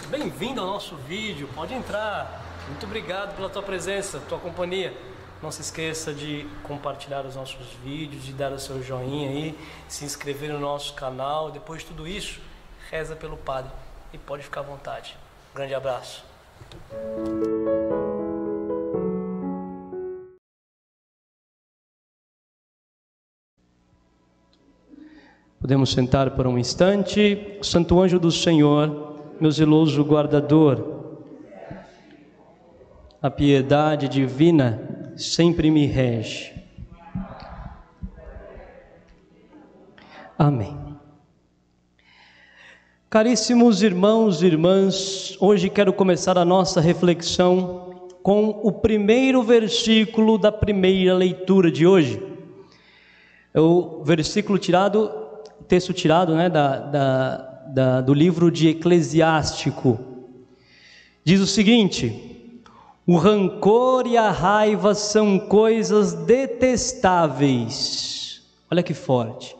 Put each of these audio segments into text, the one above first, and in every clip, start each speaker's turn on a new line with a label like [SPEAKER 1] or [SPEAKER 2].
[SPEAKER 1] Bem-vindo ao nosso vídeo, pode entrar. Muito obrigado pela tua presença, tua companhia. Não se esqueça de compartilhar os nossos vídeos, de dar o seu joinha aí, se inscrever no nosso canal. Depois de tudo isso, reza pelo Padre e pode ficar à vontade. Um grande abraço. Podemos sentar por um instante. Santo anjo do Senhor, meu zeloso guardador, a piedade divina sempre me rege. Amém. Caríssimos irmãos e irmãs, hoje quero começar a nossa reflexão com o primeiro versículo da primeira leitura de hoje. É o versículo texto tirado do livro de Eclesiástico. Diz o seguinte: o rancor e a raiva são coisas detestáveis. Olha que forte.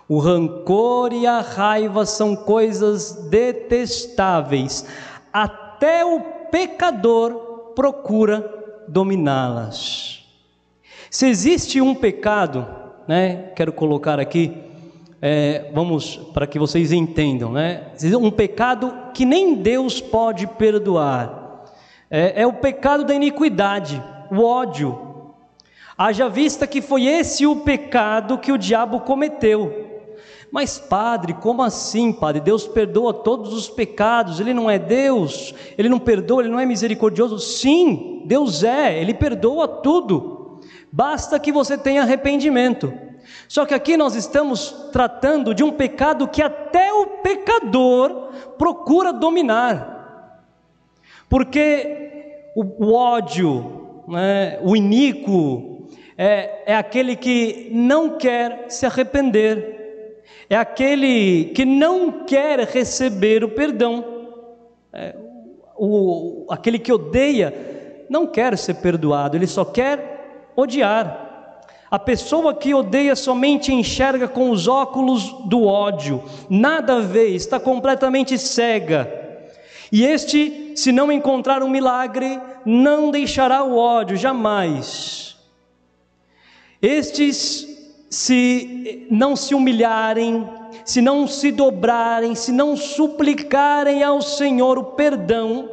[SPEAKER 1] O rancor e a raiva são coisas detestáveis. Até o pecador procura dominá-las. Se existe um pecado, quero colocar aqui, vamos, para que vocês entendam, um pecado que nem Deus pode perdoar, é o pecado da iniquidade, o ódio. Haja vista que foi esse o pecado que o diabo cometeu. Mas padre, como assim, padre? Deus perdoa todos os pecados, Ele não é Deus, Ele não perdoa, Ele não é misericordioso? Sim, Deus Ele perdoa tudo, basta que você tenha arrependimento. Só que aqui nós estamos tratando de um pecado que até o pecador procura dominar, porque o ódio, o iníquo, é aquele que não quer se arrepender, é aquele que não quer receber o perdão, aquele que odeia não quer ser perdoado, ele só quer odiar. A pessoa que odeia somente enxerga com os óculos do ódio, nada vê, está completamente cega. E se não encontrar um milagre, não deixará o ódio, jamais. Estes, se não se humilharem, se não se dobrarem, se não suplicarem ao Senhor o perdão,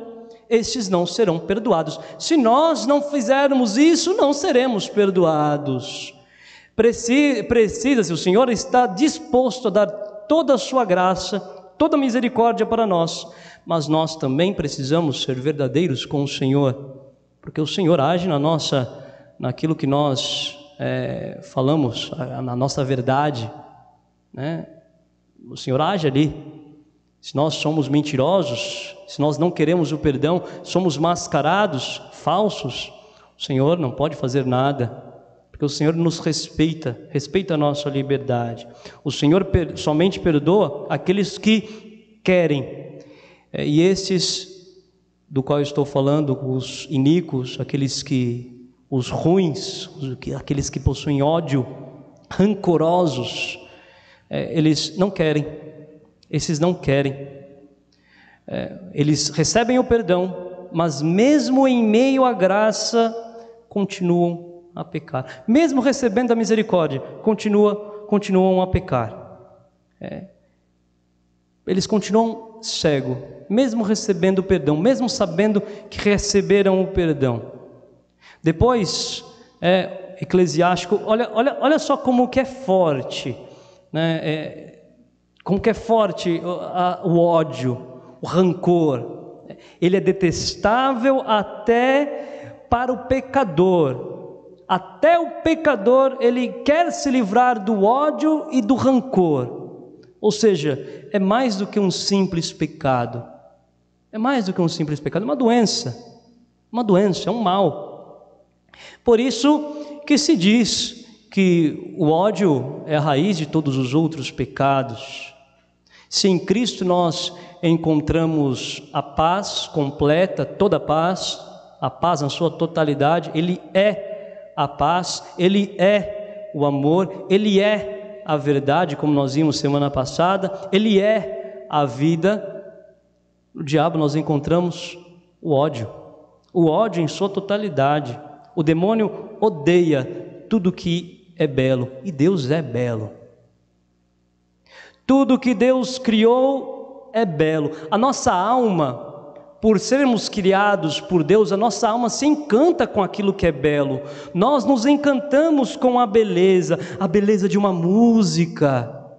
[SPEAKER 1] estes não serão perdoados. Se nós não fizermos isso, não seremos perdoados. Precisa-se, o Senhor está disposto a dar toda a sua graça, toda a misericórdia para nós, mas nós também precisamos ser verdadeiros com o Senhor, porque o Senhor age naquilo que nós falamos, na nossa verdade, O Senhor age ali. Se nós somos mentirosos, se nós não queremos o perdão, somos mascarados, falsos, o Senhor não pode fazer nada, porque o Senhor nos respeita a nossa liberdade. O Senhor somente perdoa aqueles que querem, e estes do qual eu estou falando, os iníquos, os ruins, aqueles que possuem ódio, rancorosos, eles não querem. Esses não querem, eles recebem o perdão, mas mesmo em meio à graça, continuam a pecar. Mesmo recebendo a misericórdia, continuam a pecar. Eles continuam cegos, mesmo recebendo o perdão, mesmo sabendo que receberam o perdão. Depois, Eclesiástico, olha só como que é forte, como que é forte o ódio, o rancor. Ele é detestável até para o pecador. Até o pecador, ele quer se livrar do ódio e do rancor. Ou seja, é mais do que um simples pecado. É mais do que um simples pecado, é uma doença. Uma doença, é um mal. Por isso que se diz que o ódio é a raiz de todos os outros pecados. Se em Cristo nós encontramos a paz completa, toda a paz na sua totalidade, Ele é a paz, Ele é o amor, Ele é a verdade, como nós vimos semana passada, Ele é a vida. No diabo nós encontramos o ódio em sua totalidade. O demônio odeia tudo que é belo, e Deus é belo. Tudo que Deus criou é belo. A nossa alma, por sermos criados por Deus, a nossa alma se encanta com aquilo que é belo. Nós nos encantamos com a beleza de uma música,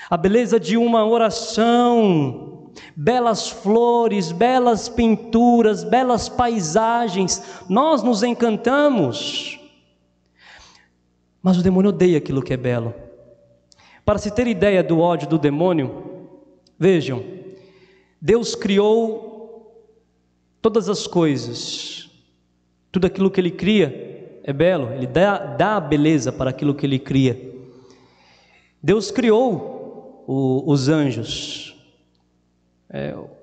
[SPEAKER 1] a beleza de uma oração, belas flores, belas pinturas, belas paisagens. Nós nos encantamos. Mas o demônio odeia aquilo que é belo. Para se ter ideia do ódio do demônio, vejam, Deus criou todas as coisas, tudo aquilo que Ele cria é belo, Ele dá a beleza para aquilo que Ele cria. Deus criou os anjos,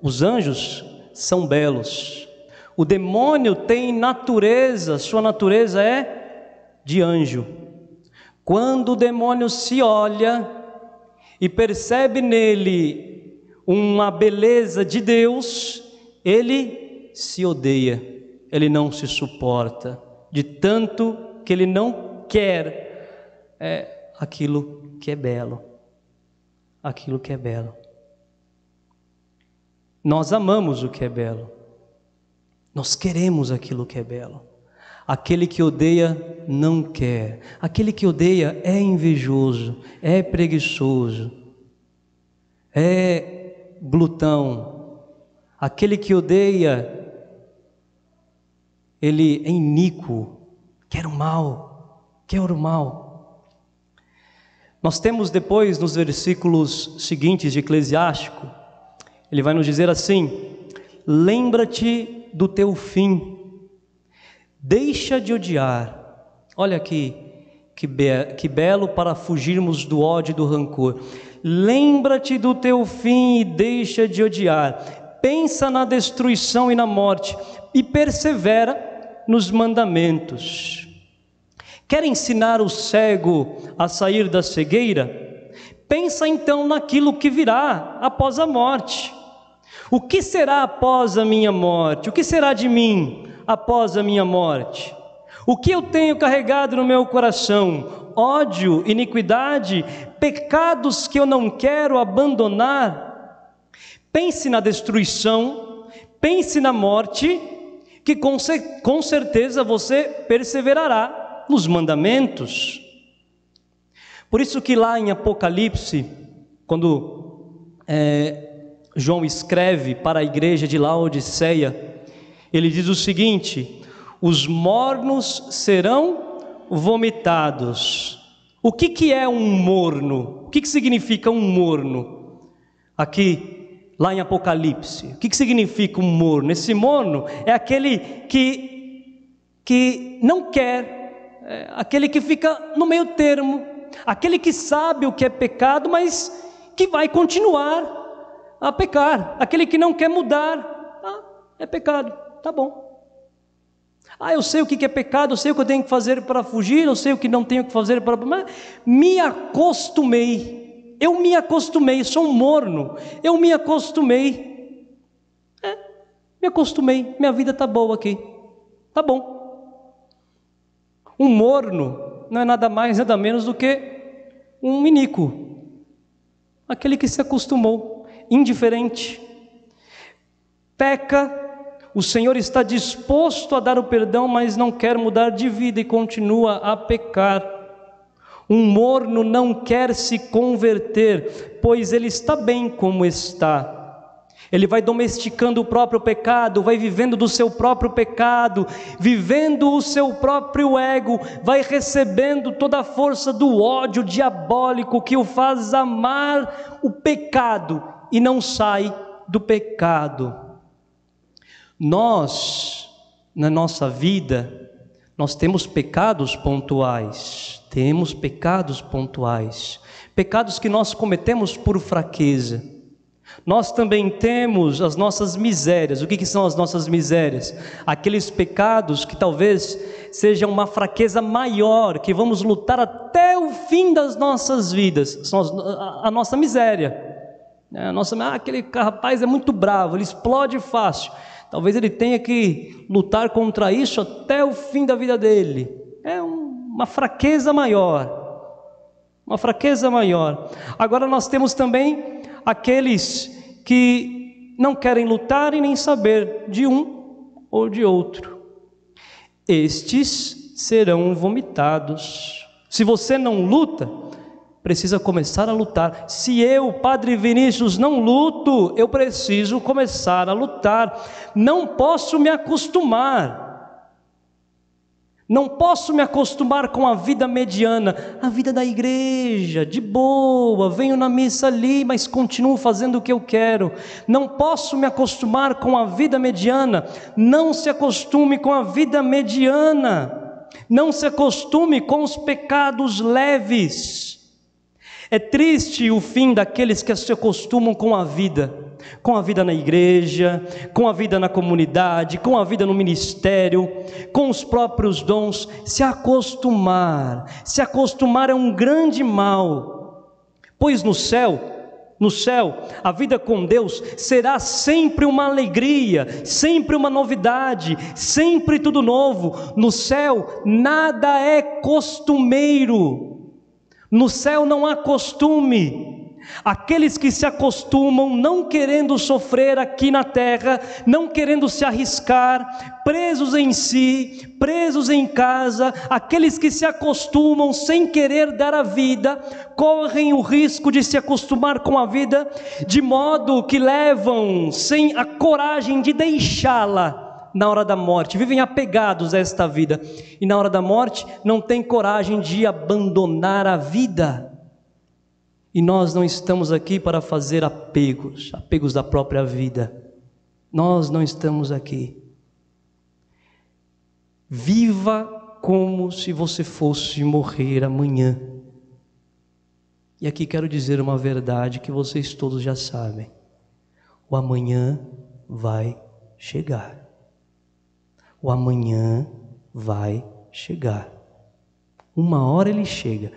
[SPEAKER 1] os anjos são belos. O demônio tem natureza, sua natureza é de anjo. Quando o demônio se olha e percebe nele uma beleza de Deus, ele se odeia, ele não se suporta, de tanto que ele não quer aquilo que é belo, aquilo que é belo. Nós amamos o que é belo, nós queremos aquilo que é belo. Aquele que odeia não quer. Aquele que odeia é invejoso, é preguiçoso, é glutão. Aquele que odeia, ele é iníquo, quer o mal. Nós temos depois, nos versículos seguintes de Eclesiástico, ele vai nos dizer assim: lembra-te do teu fim. Deixa de odiar. Olha aqui, que belo para fugirmos do ódio e do rancor. Lembra-te do teu fim e deixa de odiar. Pensa na destruição e na morte e persevera nos mandamentos. Quer ensinar o cego a sair da cegueira? Pensa então naquilo que virá após a morte. O que será após a minha morte? O que será de mim após a minha morte? O que eu tenho carregado no meu coração? Ódio, iniquidade, pecados que eu não quero abandonar. Pense na destruição, pense na morte, que com certeza você perseverará nos mandamentos. Por isso que lá em Apocalipse, quando João escreve para a igreja de Laodiceia, ele diz o seguinte: os mornos serão vomitados. O que é um morno? O que significa um morno? Aqui, lá em Apocalipse, o que significa um morno? Esse morno é aquele que não quer, aquele que fica no meio termo, aquele que sabe o que é pecado, mas que vai continuar a pecar, aquele que não quer mudar. É pecado. Tá bom. Eu sei o que é pecado, eu sei o que eu tenho que fazer para fugir, eu sei o que não tenho que fazer para... Mas me acostumei, sou um morno, eu me acostumei. Me acostumei, minha vida tá boa aqui, tá bom. Um morno não é nada mais, nada menos do que um iníquo, aquele que se acostumou, indiferente, peca. O Senhor está disposto a dar o perdão, mas não quer mudar de vida e continua a pecar. Um morno não quer se converter, pois ele está bem como está. Ele vai domesticando o próprio pecado, vai vivendo do seu próprio pecado, vivendo o seu próprio ego, vai recebendo toda a força do ódio diabólico que o faz amar o pecado e não sai do pecado. Nós, na nossa vida, nós temos pecados pontuais, pecados que nós cometemos por fraqueza. Nós também temos as nossas misérias. O que são as nossas misérias? Aqueles pecados que talvez sejam uma fraqueza maior, que vamos lutar até o fim das nossas vidas, são a nossa miséria. Nossa, aquele rapaz é muito bravo, ele explode fácil. Talvez ele tenha que lutar contra isso até o fim da vida dele. É uma fraqueza maior. Uma fraqueza maior. Agora nós temos também aqueles que não querem lutar e nem saber de um ou de outro. Estes serão vomitados. Se você não luta, precisa começar a lutar. Se eu, Padre Vinícius, não luto, eu preciso começar a lutar. Não posso me acostumar. Não posso me acostumar com a vida mediana, a vida da igreja, de boa, venho na missa ali, mas continuo fazendo o que eu quero. Não posso me acostumar com a vida mediana. Não se acostume com a vida mediana. Não se acostume com os pecados leves. É triste o fim daqueles que se acostumam com a vida na igreja, com a vida na comunidade, com a vida no ministério, com os próprios dons. Se acostumar é um grande mal, pois no céu, a vida com Deus será sempre uma alegria, sempre uma novidade, sempre tudo novo. No céu nada é costumeiro. No céu não há costume. Aqueles que se acostumam não querendo sofrer aqui na terra, não querendo se arriscar, presos em si, presos em casa, aqueles que se acostumam sem querer dar a vida, correm o risco de se acostumar com a vida, de modo que levam sem a coragem de deixá-la na hora da morte, vivem apegados a esta vida, e na hora da morte não têm coragem de abandonar a vida. E nós não estamos aqui para fazer apegos da própria vida. Nós não estamos aqui. Viva como se você fosse morrer amanhã. E aqui quero dizer uma verdade que vocês todos já sabem: o amanhã vai chegar. O amanhã vai chegar. Uma hora ele chega,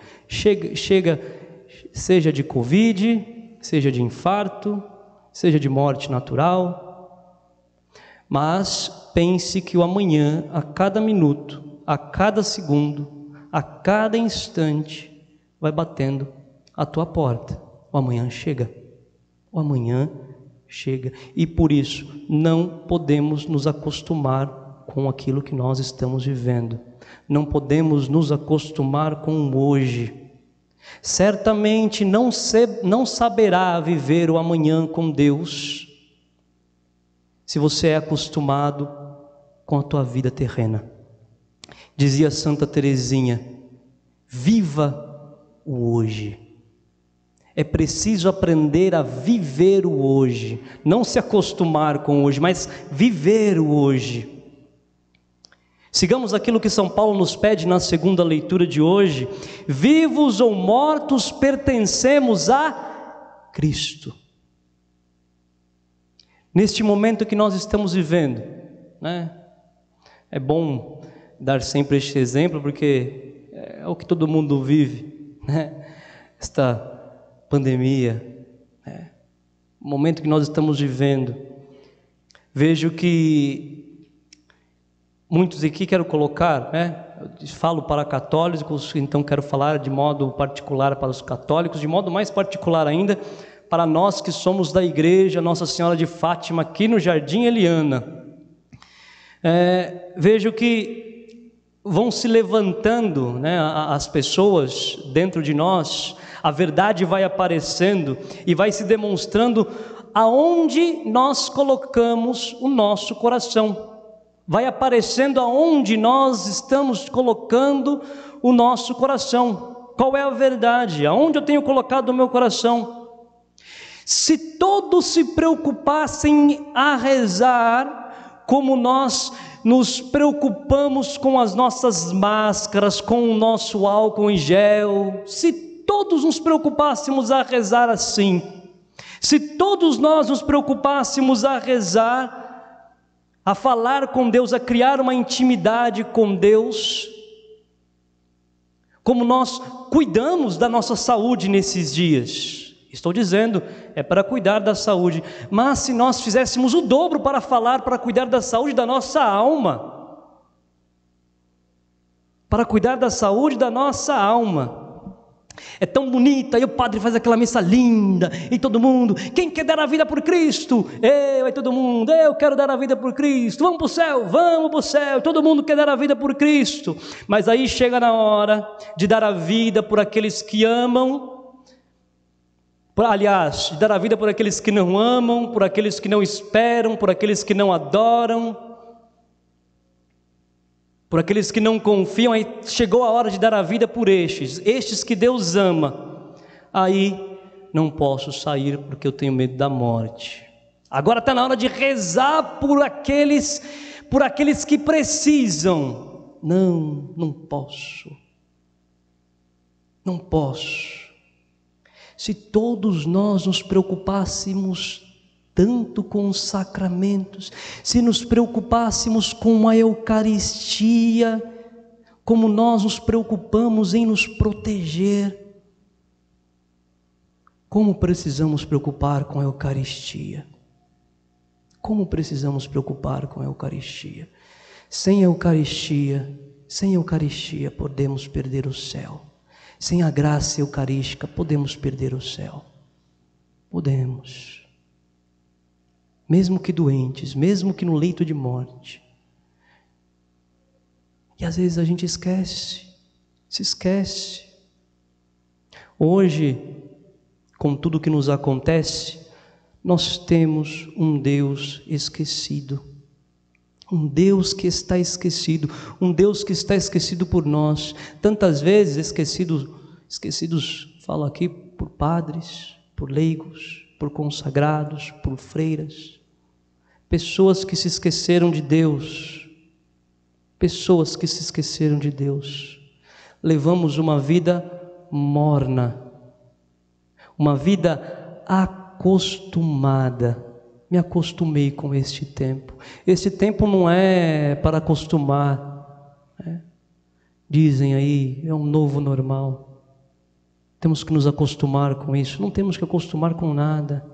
[SPEAKER 1] seja de Covid, seja de infarto, seja de morte natural. Mas pense que o amanhã, a cada minuto, a cada segundo, a cada instante, vai batendo a tua porta. O amanhã chega. O amanhã chega. E por isso não podemos nos acostumar com aquilo que nós estamos vivendo. Não podemos nos acostumar com o hoje. Certamente não saberá viver o amanhã com Deus se você é acostumado com a tua vida terrena. Dizia Santa Teresinha: viva o hoje. É preciso aprender a viver o hoje, não se acostumar com o hoje, mas viver o hoje. Sigamos aquilo que São Paulo nos pede na segunda leitura de hoje: vivos ou mortos, pertencemos a Cristo. Neste momento que nós estamos vivendo, é bom dar sempre este exemplo, porque é o que todo mundo vive, esta pandemia, o momento que nós estamos vivendo. Vejo que muitos aqui quero colocar, eu falo para católicos, então quero falar de modo particular para os católicos, de modo mais particular ainda para nós que somos da igreja Nossa Senhora de Fátima, aqui no Jardim Eliana. Vejo que vão se levantando, as pessoas dentro de nós, a verdade vai aparecendo e vai se demonstrando aonde nós colocamos o nosso coração. Vai aparecendo aonde nós estamos colocando o nosso coração. Qual é a verdade? Aonde eu tenho colocado o meu coração? Se todos se preocupassem a rezar, como nós nos preocupamos com as nossas máscaras, com o nosso álcool em gel, se todos nos preocupássemos a rezar assim, se todos nós nos preocupássemos a rezar, a falar com Deus, a criar uma intimidade com Deus, como nós cuidamos da nossa saúde nesses dias. Estou dizendo, é para cuidar da saúde. Mas se nós fizéssemos o dobro para falar, para cuidar da saúde da nossa alma, para cuidar da saúde da nossa alma. É tão bonita, e o padre faz aquela missa linda, e todo mundo, quem quer dar a vida por Cristo? Eu, e todo mundo, eu quero dar a vida por Cristo, vamos para o céu, todo mundo quer dar a vida por Cristo. Mas aí chega na hora de dar a vida por aqueles que amam, aliás, de dar a vida por aqueles que não amam, por aqueles que não esperam, por aqueles que não adoram, por aqueles que não confiam. Aí chegou a hora de dar a vida por estes que Deus ama. Aí não posso sair porque eu tenho medo da morte. Agora está na hora de rezar por aqueles que precisam. Não posso. Não posso. Se todos nós nos preocupássemos tanto com os sacramentos, se nos preocupássemos com a Eucaristia, como nós nos preocupamos em nos proteger, como precisamos preocupar com a Eucaristia? Como precisamos preocupar com a Eucaristia? Sem Eucaristia podemos perder o céu. Sem a graça eucarística podemos perder o céu. Podemos. Mesmo que doentes, mesmo que no leito de morte. E às vezes a gente se esquece. Hoje, com tudo que nos acontece, nós temos um Deus esquecido. Um Deus que está esquecido, um Deus que está esquecido por nós. Tantas vezes esquecidos, falo aqui, por padres, por leigos, por consagrados, por freiras, pessoas que se esqueceram de Deus, levamos uma vida morna, uma vida acostumada. Me acostumei com este tempo. Este tempo não é para acostumar, né? Dizem aí, é um novo normal. Temos que nos acostumar com isso. Não temos que acostumar com nada.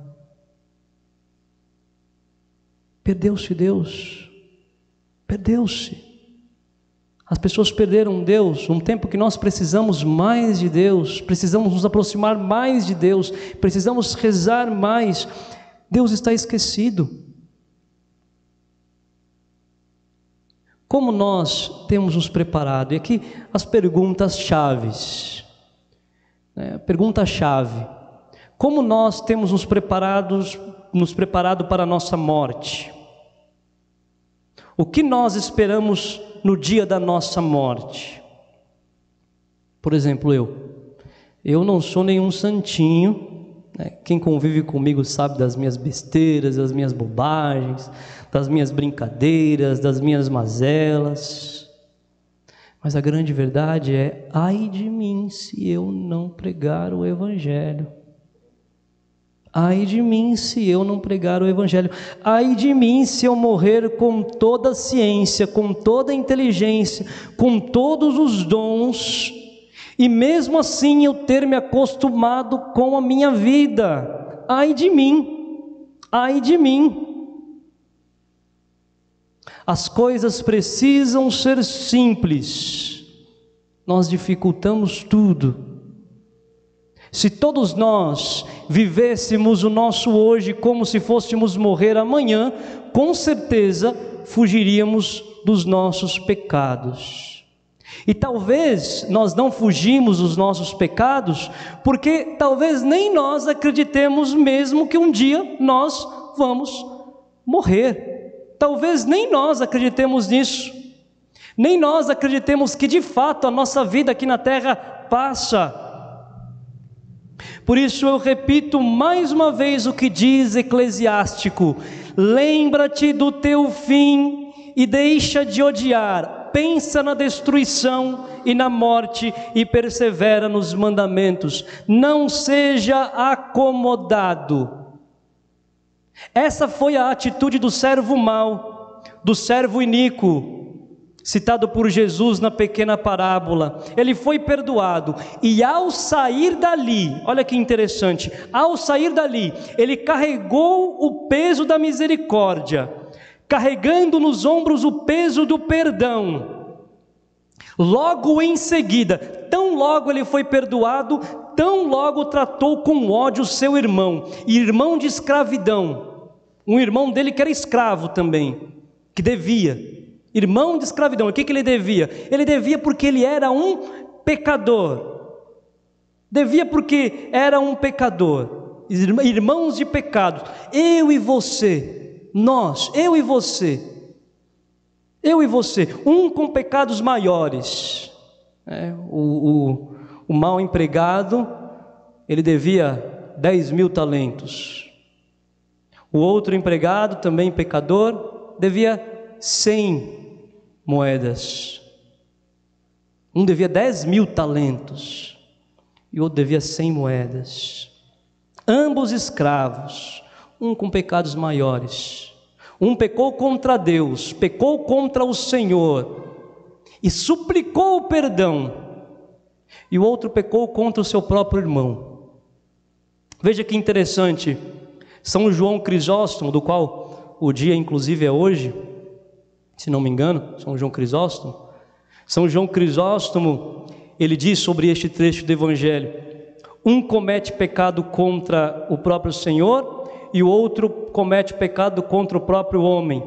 [SPEAKER 1] Perdeu-se Deus. Perdeu-se. As pessoas perderam Deus. Um tempo que nós precisamos mais de Deus. Precisamos nos aproximar mais de Deus. Precisamos rezar mais. Deus está esquecido. Como nós temos nos preparado? E aqui as perguntas-chaves. Pergunta-chave. Como nós temos nos preparado para a nossa morte? O que nós esperamos no dia da nossa morte? Por exemplo, eu não sou nenhum santinho. Quem convive comigo sabe das minhas besteiras, das minhas bobagens, das minhas brincadeiras, das minhas mazelas. Mas a grande verdade é: ai de mim se eu não pregar o Evangelho. Ai de mim se eu não pregar o Evangelho. Ai de mim se eu morrer com toda a ciência, com toda a inteligência, com todos os dons, e mesmo assim eu ter me acostumado com a minha vida. Ai de mim, ai de mim. As coisas precisam ser simples. Nós dificultamos tudo. Se todos nós vivêssemos o nosso hoje como se fôssemos morrer amanhã, com certeza fugiríamos dos nossos pecados. E talvez nós não fugimos dos nossos pecados, porque talvez nem nós acreditemos mesmo que um dia nós vamos morrer. Talvez nem nós acreditemos nisso. Nem nós acreditemos que de fato a nossa vida aqui na terra passa. Por isso eu repito mais uma vez o que diz Eclesiástico: lembra-te do teu fim e deixa de odiar. Pensa na destruição e na morte e persevera nos mandamentos. Não seja acomodado. Essa foi a atitude do servo mau, do servo iníquo. citado por Jesus na pequena parábola. Ele foi perdoado, e ao sair dali, olha que interessante, ao sair dali, ele carregou o peso da misericórdia, carregando nos ombros o peso do perdão. Logo em seguida, tão logo ele foi perdoado, tão logo tratou com ódio seu irmão, irmão de escravidão, um irmão dele que era escravo também, que devia. Irmão de escravidão, o que ele devia? Ele devia porque ele era um pecador. Devia porque era um pecador. Irmãos de pecado. Eu e você, nós, eu e você, um com pecados maiores. O mau empregado, ele devia 10.000 talentos. O outro empregado, também pecador, devia 100 moedas. Um devia 10.000 talentos e o outro devia 100 moedas. Ambos escravos, um com pecados maiores. Um pecou contra Deus, pecou contra o Senhor e suplicou o perdão, e o outro pecou contra o seu próprio irmão. Veja que interessante, São João Crisóstomo, do qual o dia inclusive é hoje, se não me engano, São João Crisóstomo. São João Crisóstomo, ele diz sobre este trecho do Evangelho: um comete pecado contra o próprio Senhor e o outro comete pecado contra o próprio homem.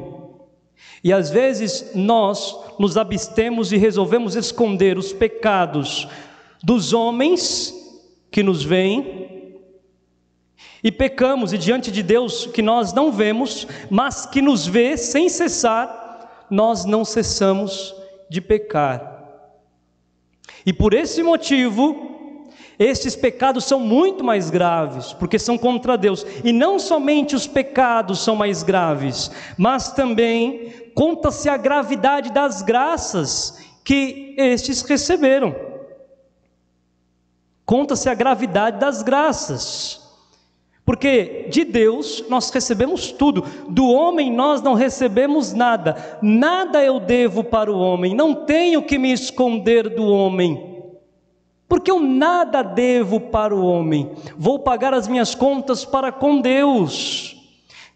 [SPEAKER 1] E às vezes nós nos abstemos e resolvemos esconder os pecados dos homens que nos veem, e pecamos, e diante de Deus que nós não vemos, mas que nos vê sem cessar, nós não cessamos de pecar. E por esse motivo, estes pecados são muito mais graves, porque são contra Deus. E não somente os pecados são mais graves, mas também conta-se a gravidade das graças que estes receberam. Conta-se a gravidade das graças. Porque de Deus nós recebemos tudo, do homem nós não recebemos nada. Nada eu devo para o homem, não tenho que me esconder do homem, porque eu nada devo para o homem. Vou pagar as minhas contas para com Deus.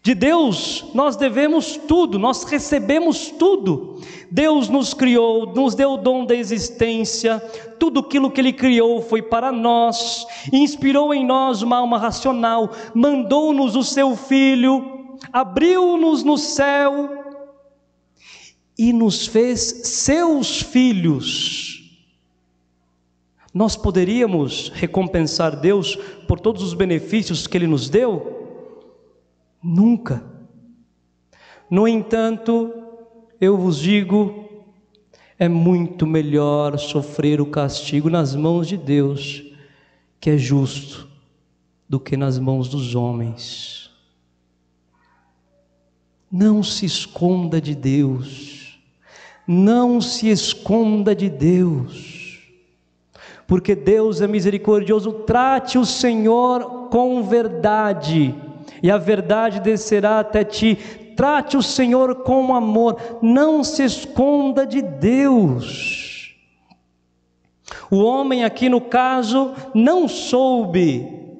[SPEAKER 1] De Deus nós devemos tudo, nós recebemos tudo. Deus nos criou, nos deu o dom da existência, tudo aquilo que Ele criou foi para nós, inspirou em nós uma alma racional, mandou-nos o Seu Filho, abriu-nos no céu e nos fez Seus filhos. Nós poderíamos recompensar Deus por todos os benefícios que Ele nos deu? Nunca. No entanto, eu vos digo, é muito melhor sofrer o castigo nas mãos de Deus, que é justo, do que nas mãos dos homens. Não se esconda de Deus, não se esconda de Deus, porque Deus é misericordioso. Trate o Senhor com verdade, e a verdade descerá até ti. Trate o Senhor com amor, não se esconda de Deus. O homem aqui no caso não soube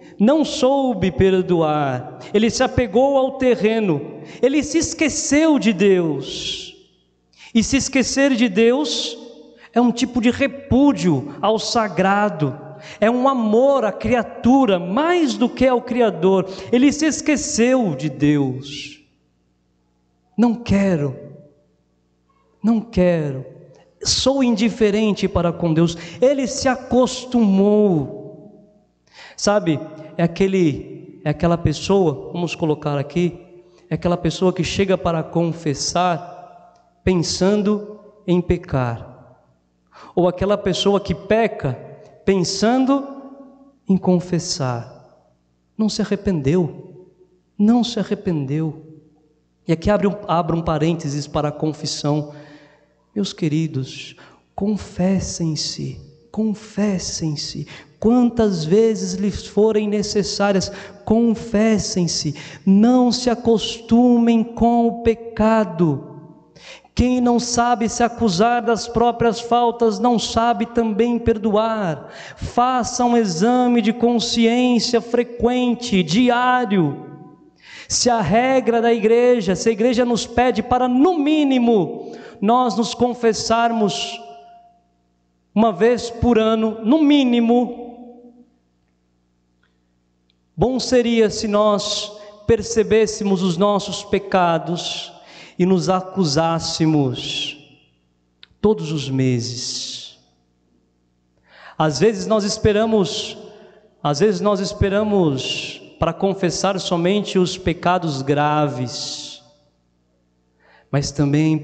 [SPEAKER 1] perdoar, ele se apegou ao terreno, ele se esqueceu de Deus, e se esquecer de Deus é um tipo de repúdio ao sagrado, é um amor à criatura mais do que ao Criador. Ele se esqueceu de Deus. Não quero, sou indiferente para com Deus. Ele se acostumou. Sabe, é aquela pessoa, vamos colocar aqui, é aquela pessoa que chega para confessar pensando em pecar, ou aquela pessoa que peca pensando em confessar, não se arrependeu. E aqui abro um parênteses para a confissão. Meus queridos, confessem-se, quantas vezes lhes forem necessárias, confessem-se, não se acostumem com o pecado. Quem não sabe se acusar das próprias faltas, não sabe também perdoar. Faça um exame de consciência frequente, diário. Se a regra da igreja, se a igreja nos pede para, no mínimo, nós nos confessarmos uma vez por ano, no mínimo, bom seria se nós percebêssemos os nossos pecados e nos acusássemos todos os meses. Às vezes nós esperamos para confessar somente os pecados graves, mas também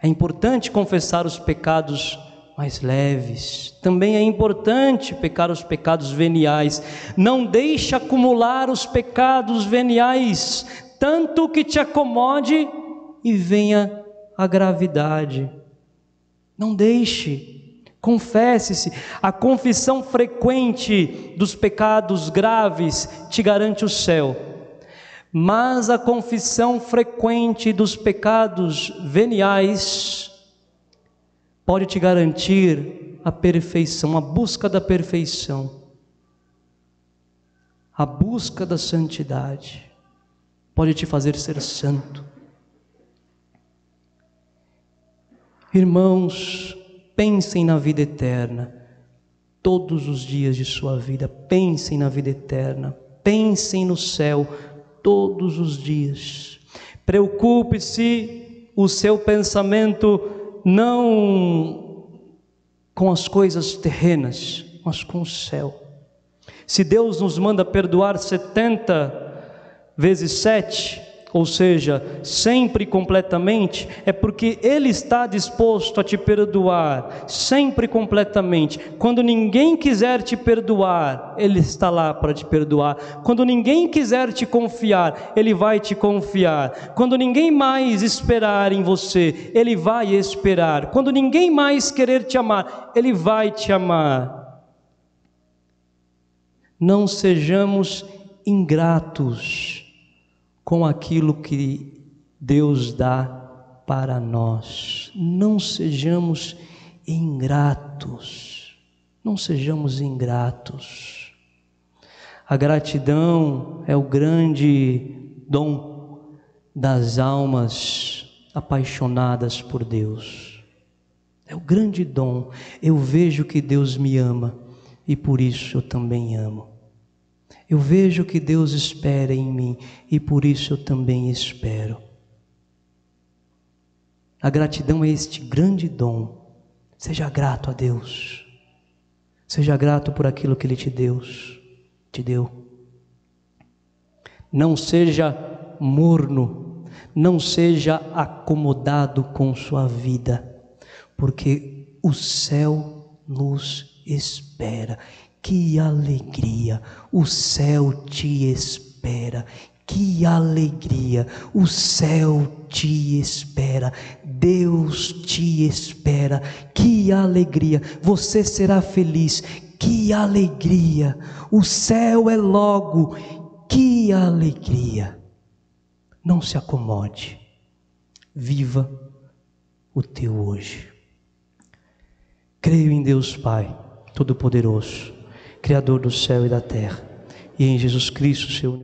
[SPEAKER 1] é importante confessar os pecados mais leves, também é importante pecar os pecados veniais. Não deixe acumular os pecados veniais, tanto que te acomode e venha a gravidade. Não deixe, confesse-se. A confissão frequente dos pecados graves te garante o céu, mas a confissão frequente dos pecados veniais pode te garantir a perfeição, a busca da perfeição, a busca da santidade, pode te fazer ser santo. Irmãos, pensem na vida eterna, todos os dias de sua vida, pensem na vida eterna, pensem no céu todos os dias. Preocupe-se o seu pensamento não com as coisas terrenas, mas com o céu. Se Deus nos manda perdoar 70 vezes 7, ou seja, sempre completamente, é porque Ele está disposto a te perdoar, sempre completamente. Quando ninguém quiser te perdoar, Ele está lá para te perdoar. Quando ninguém quiser te confiar, Ele vai te confiar. Quando ninguém mais esperar em você, Ele vai esperar. Quando ninguém mais querer te amar, Ele vai te amar. Não sejamos ingratos com aquilo que Deus dá para nós. Não sejamos ingratos. Não sejamos ingratos. A gratidão é o grande dom das almas apaixonadas por Deus. É o grande dom. Eu vejo que Deus me ama e por isso eu também amo. Eu vejo que Deus espera em mim e por isso eu também espero. A gratidão é este grande dom. Seja grato a Deus. Seja grato por aquilo que Ele te deu. Não seja morno, não seja acomodado com sua vida, porque o céu nos espera. Que alegria, o céu te espera, que alegria, o céu te espera, Deus te espera, que alegria, você será feliz, que alegria, o céu é logo, que alegria. Não se acomode, viva o teu hoje. Creio em Deus Pai Todo-Poderoso, Criador do céu e da terra, e em Jesus Cristo, seu